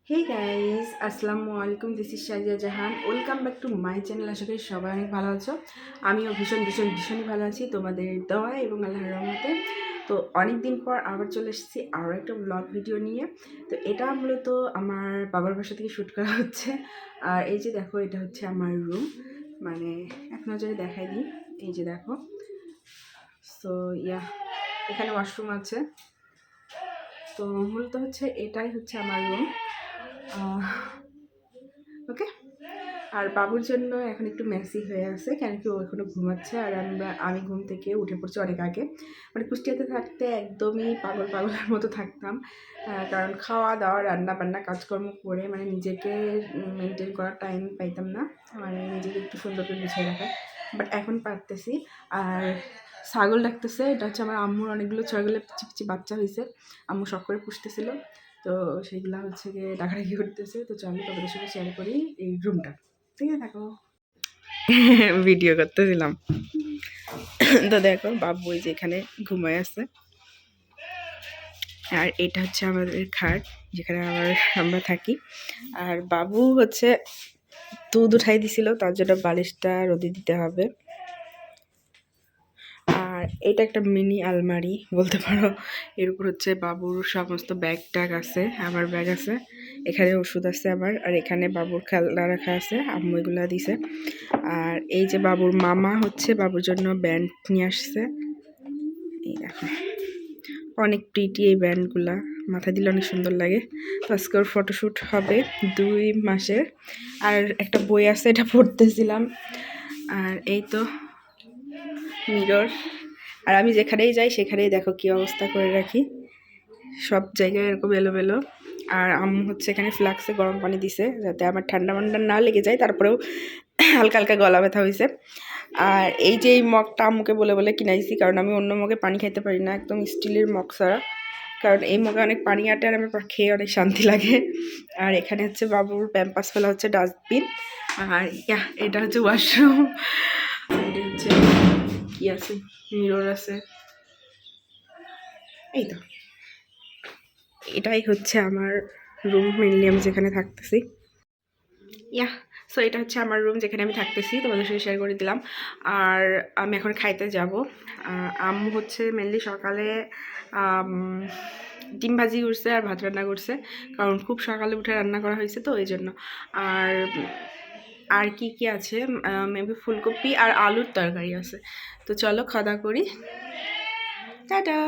হে guys, আসসালামু আলাইকুম। This is Shazia Jahan. Welcome back to my channel. আশা করি সবাই অনেক ভালো আছো। আমিও ভীষণই ভালো আছি তোমাদের দোয়া এবং আল্লাহর রহমতে। তো অনেক দিন পর আবার চলে এসেছি আরও একটা ব্লগ ভিডিও নিয়ে। তো এটা মূলত আমার বাবার বাসা থেকে শ্যুট করা হচ্ছে। আর এই যে দেখো, এটা হচ্ছে আমার রুম। মানে এক নজরে দেখাই দিই। এই যে দেখো। সো এখানে ওয়াশরুম আছে। তো মূলত হচ্ছে এটাই হচ্ছে আমার রুম। ওকে। আর বাবুর জন্য এখন একটু মেসি হয়ে আছে, কেন কি ও এখনো ঘুমাচ্ছে। আর আমি ঘুম থেকে উঠে পড়ছি অনেক আগে। মানে কুষ্টিয়াতে থাকতে একদমই পাগলের মতো থাকতাম। কারণ খাওয়া দাওয়া রান্না বান্না কাজকর্ম করে মানে নিজেকে মেনটেন করার টাইম পাইতাম না, মানে নিজেকে একটু সুন্দর করে গুছিয়ে রাখা। বাট এখন পারতেছি। আর ছাগল ডাকতেছে, এটা হচ্ছে আমার আম্মুর অনেকগুলো ছাগলের পিচি পিচি বাচ্চা হয়েছে। আম্মু শখ করে পুষতেছিল, তো সেইগুলা হচ্ছে গিয়ে ডাকাডাকি করতেছে। তো চলো তোমাদের সঙ্গে শেয়ার করি এই রুমটা। ঠিক আছে, দেখো। ভিডিও করতেছিলাম। তো দেখো বাবু যে এখানে ঘুমায় আছে। আর এটা হচ্ছে আমাদের খাট, যেখানে আমরা থাকি। আর বাবু হচ্ছে দুধ উঠাই দিছিল, তার জন্য বালিশটা রোদে দিতে হবে। আর এটা একটা মিনি আলমারি বলতে পারো। এর উপর হচ্ছে বাবুর সমস্ত ব্যাগ ট্যাগ আছে, আমার ব্যাগ আছে, এখানে ওষুধ আছে আমার। আর এখানে বাবুর খেলনা রাখা আছে, আম্মু এগুলা দিছে। আর এই যে বাবুর মামা হচ্ছে বাবুর জন্য ব্যান্ড নিয়ে আসছে। এই দেখো, অনেক প্রিটি এই ব্যান্ডগুলা, মাথায় দিলে অনেক সুন্দর লাগে। তো আজকে ওর ফটোশ্যুট হবে 2 মাসের। আর একটা বই আছে, এটা পড়তেছিলাম। আর এই তো মিরর। আর আমি যেখানেই যাই সেখানেই দেখো কি অবস্থা করে রাখি, সব জায়গায় এরকম এলোমেলো। আর আম্মু হচ্ছে এখানে ফ্লাক্সে গরম পানি দিছে যাতে আমার ঠান্ডা মান্ডা না লেগে যায়, তারপরেও হালকা হালকা গলা ব্যথা হয়েছে। আর এই যে এই মগটা আম্মুকে বলে বলে কিনাইছি, কারণ আমি অন্য মগে পানি খাইতে পারি না, একদম স্টিলের মগ ছাড়া। কারণ এই মগে অনেক পানি আটে আর আমার খেয়ে অনেক শান্তি লাগে। আর এখানে হচ্ছে বাবুর প্যাম্পাস ফেলা হচ্ছে ডাস্টবিন। আর এটা হচ্ছে ওয়াশরুম। হচ্ছে কি আছে, মিরর আছে। এই তো এটাই হচ্ছে আমার রুম, মেনলি আমি যেখানে থাকতেছি। সো এটা হচ্ছে আমার রুম যেখানে আমি থাকতেছি, তোমাদের সাথে শেয়ার করে দিলাম। আর আমি এখন খাইতে যাব। আম্মু হচ্ছে মেনলি সকালে ডিম ভাজি করছে আর ভাত রান্না করছে, কারণ খুব সকালে উঠে রান্না করা হয়েছে তো এই জন্য। আর আর কি কি আছে, মেবি ফুলকপি আর আলুর তরকারি আছে। তো চলো খাওয়া দাওয়া করি। টাটা।